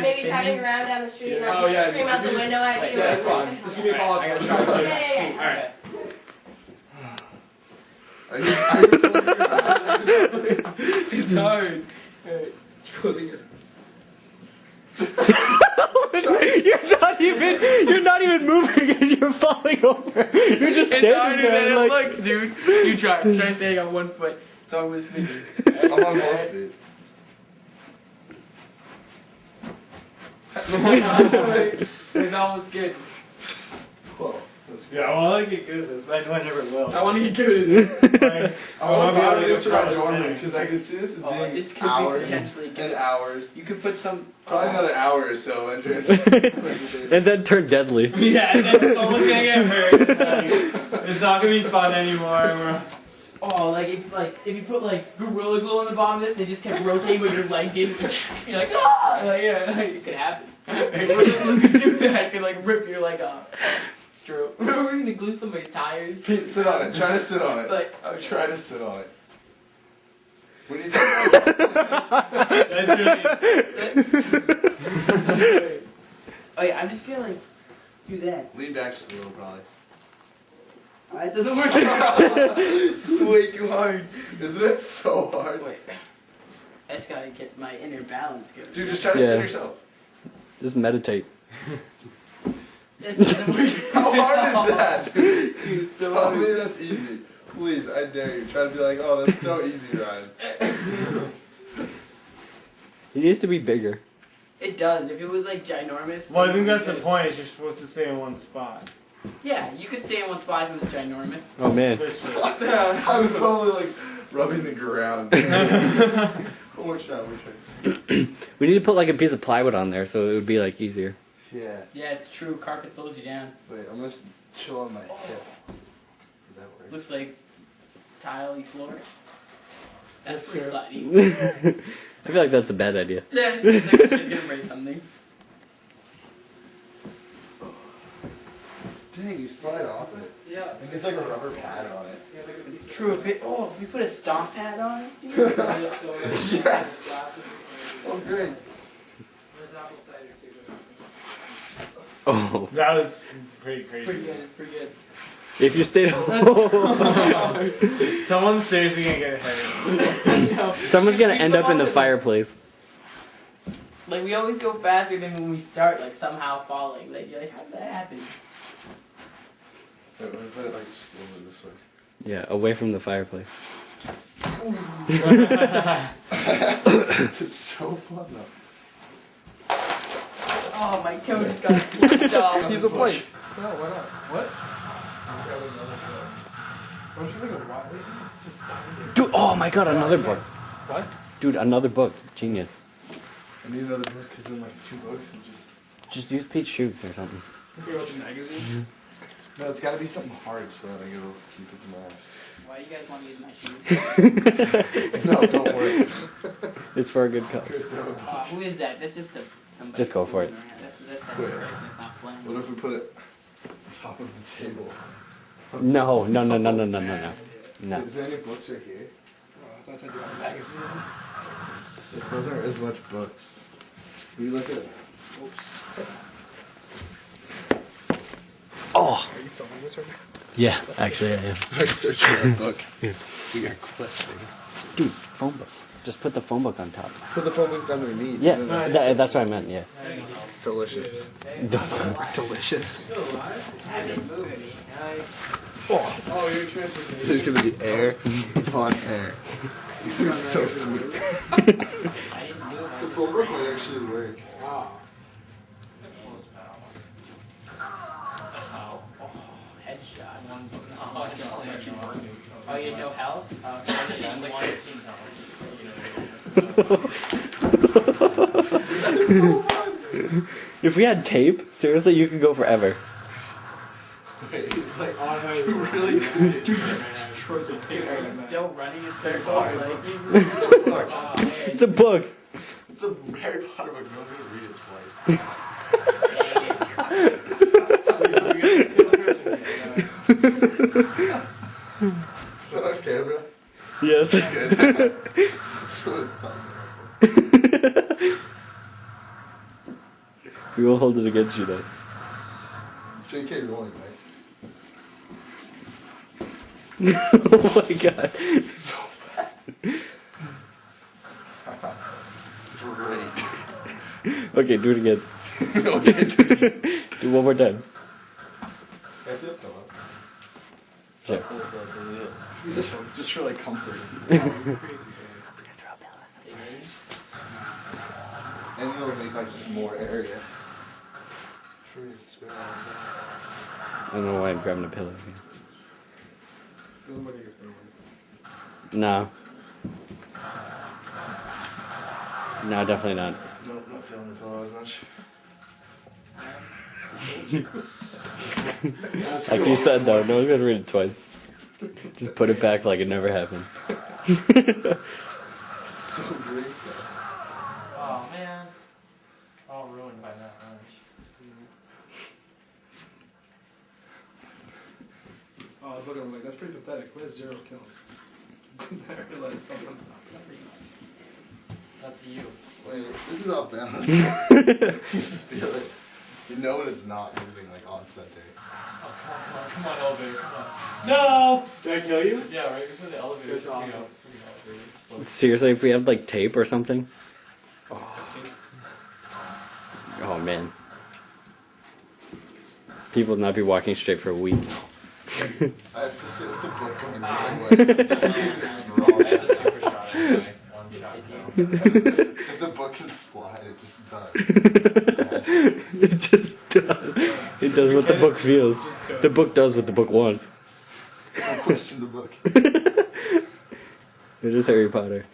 maybe driving around down the street and Oh, yeah. scream out the window at you. Yeah, that's fine. Just give me a call. I gotta try. Yeah. Alright. Are you closing your eyes? It's hard. Alright. Closing your You're not even moving and you're falling over. You're just It's standing harder there than it like... looks, dude. You try. Try standing on one foot. So I was thinking. I'm on both feet. It's almost good. Whoa. Yeah, well, I get good at this, but I never will. I want to get good at it. Like, I want to be buy able to this for my practice dorm room spinning. because I can see this as Oh, being this could be hours potentially and good. hours. You could put some. Probably another hour or so, Andrew. And then turn deadly. Yeah, and then someone's gonna get hurt. Like, it's not gonna be fun anymore. Oh, if you put like Gorilla Glue on the bottom of this, they just kept rotating, but your leg didn't. You're like, ah, like, yeah, like, it could happen. Gorilla Glue could do that. It could like rip your leg off. It's true. Remember we're gonna glue somebody's tires? Pete, sit on it. Try to sit on it. Like, Try to sit on it. We need to. That's really. Oh yeah, I'm just gonna like do that. Lean back just a little, probably. It doesn't work. It's way too hard. Isn't it so hard? Wait, I just gotta get my inner balance good. Dude, just try to spin Yeah. yourself. Just meditate. This doesn't work. How hard is that, dude? Tell me that's easy. Please, I dare you. Try to be like, oh, that's so easy, Ryan. It needs to be bigger. It does. If it was like ginormous. Well, I then think that's the you could- point. Is you're supposed to stay in one spot. Yeah, you could stay in one spot if it was ginormous. Oh man. For sure. I was totally like rubbing the ground. One more try, one more try. We need to put like a piece of plywood on there so it would be like easier. Yeah. Yeah, it's true. Carpet slows you down. Wait, I'm gonna chill on my hip. Would that work? Looks like tile-y floor. That's That's pretty true. slidey. I feel like that's a bad idea. Yeah, it seems like somebody's gonna break something. Dang, you slide off it. Yeah. It's like a rubber pad on it. It's true. If we put a stomp pad on it, dude. Yes. So great. Oh. That was pretty crazy. Pretty good. It's pretty good. If you stayed Someone's seriously gonna get hurt. someone's gonna end up in the fireplace. Like we always go faster than when we start. Like somehow falling. Like you're like, how did that happen? Wait, let me put it like just a little bit this way. Yeah, away from the fireplace. It's so fun though. Oh, my toe just got slipped off. Use a plate. No, why not? What? Grab another book. Don't you think a what? Dude, oh my god, another book. What? Dude, another book. Genius. I need another book because then like 2 books and Just use Pete's shoes or something. You're watching magazines? No, it's gotta be something hard so that like, it'll keep it to my ass. Why do you guys want to use my shoes? No, don't worry. It's for a good cause. Who is that? That's just somebody. Just go for it. That's Wait. person that's not playing. What if we put it on top of the table? No. No. Is there any books right here? Oh, it's outside your magazine. Those aren't as much books. We look at. Oh. Are you filming this right now? Yeah, actually I am. We're searching a book. We are questing. Dude, phone book. Just put the phone book on top. Put the phone book underneath. Yeah, and then- that's what I meant, yeah. Delicious. Delicious. Oh, you're tripping. There's gonna be air on air. It's gonna be so sweet. I didn't move. The phone book might actually work. Headshot. Oh, it's actually working. Oh, you had no health? If we had tape, seriously, you could go forever. Wait, it's like, you really do it. Dude, are you still running in circles? Like, It's a book. It's a book. It's a Harry Potter book. No one's gonna read it twice. Is that on camera? Yes. Good. Just wanna toss it out there. We won't hold it against you then. JK rolling, right? Oh my god. So fast. Great. Okay, do it again. Okay, dude. Do one more time. Can I see a pillow? Sure. Just for the pillow to leave it. Just for like comfort. And it'll make like just more area. I don't know why I'm grabbing a pillow here. Doesn't look like it's gonna work. No. No, definitely not. Nope, not feeling the pillow as much. Like you said though, no one's gonna read it twice. Just put it back like it never happened. So great though. Oh man. All ruined by that lunch. Oh, I was looking, I'm like, that's pretty pathetic. Who has 0 kills? I realized someone's not gonna That's you. Wait, this is off balance. You just feel it. You know when it's not moving like on set day. Oh, come on, elevator, come on. No! Did I kill you? Yeah, right before the elevator. That's awesome. Pretty elevator. Slow. Seriously, if we had like tape or something. Oh man. People would not be walking straight for a week. I have to sit with the book going the wrong way. I had the super shot anyway. One shot kill. If the book can slide, it just does. It just does. It does what the book feels. The book does what the book wants. Don't question the book. It is Harry Potter.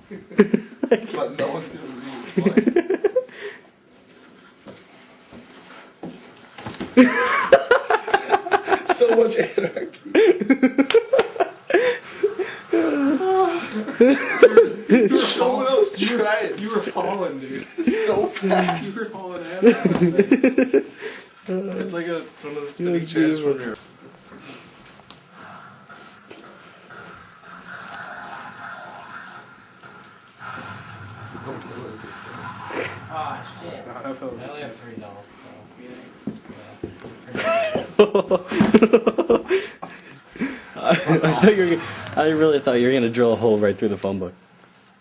But no one's gonna read it twice. So much anarchy. Someone else try it. You were falling, dude. So fast. You were hauling ass. It's like it's one of the spinning chairs from your. What is this thing? Ah, shit. Nah, that felt I only have $3, I really thought you were gonna drill a hole right through the phone book.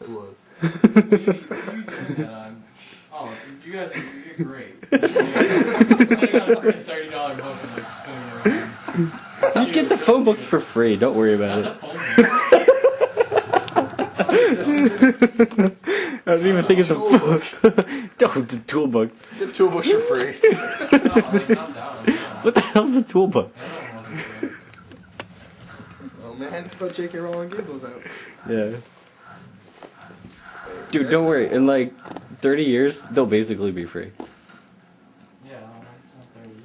It was. What are you doing that on? Oh, you guys are you're great. Sitting on a $30 book and like spinning around. You get the phone books for free. Don't worry about Not it. the phone I don't even think it's a Tool book. Don't the tool book. Get tool books for free. book. No, like calm down. What the hell's a tool book? That one wasn't free. Oh man. But J.K. Rowling gave those out. Yeah. Dude, don't worry. In like 30 years, they'll basically be free. Yeah, no, it's not 30 years.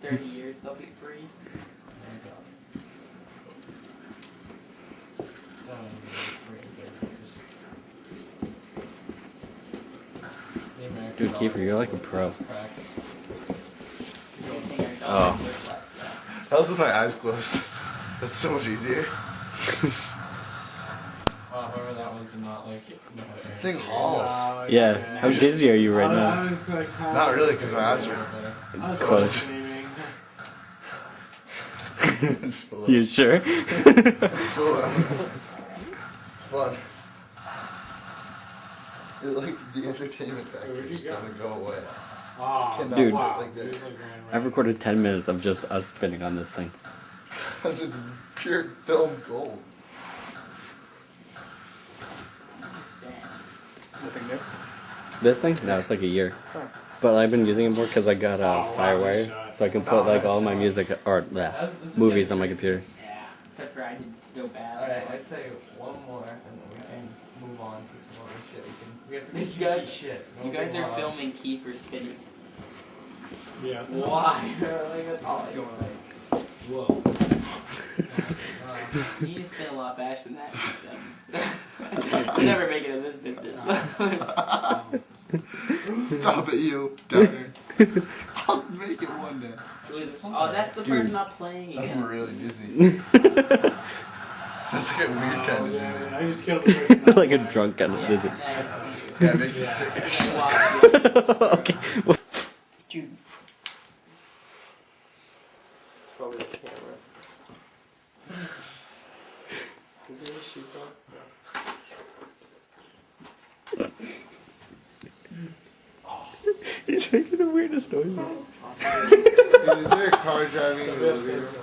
30 years, they'll be free. There you go. Don't even be free in 30 years. The American Dude, Kiefer, dollar you're like a is pro. cracked. Oh. That was with my eyes closed. That's so much easier. Wow, whoever that was did not like it. No, Thing hauls. Yeah. How dizzy are you right I now? was like, Not really, because my eyes are. I was Close. hallucinating. It's a little- You sure? It's fun. It, like the entertainment factor just doesn't go away. Oh, Cannot Dude. sit like that. I've recorded 10 minutes of just us spinning on this thing. Because it's pure film gold. Nothing new. This thing? No, it's like a year. But I've been using it more because I got Firewire, so I can put like all my music or This is movies getting on my crazy. computer. Yeah, except for I did so bad. Alright, I'd say one more and then we can move on to some other shit. We have to You do guys- shit. You guys are filming Kiefer spinning. Yeah. Why? Like, that's Oh, going like, Whoa. You need to spin a lot faster than that. You'll never make it in this business. Stop it, you downer. I'll make it one day. actually, this one's Oh, that's the Dude. person not playing I'm again. really dizzy. Just like a weird kind of dizzy. I just killed the person. Like a drunk kind of Yeah, dizzy. nice. Yeah, it makes me sick actually. Okay. Dude. It's probably the camera. Is there any shoes on? He's making the weirdest noises. Awesome. Dude, is there a car driving in the living room?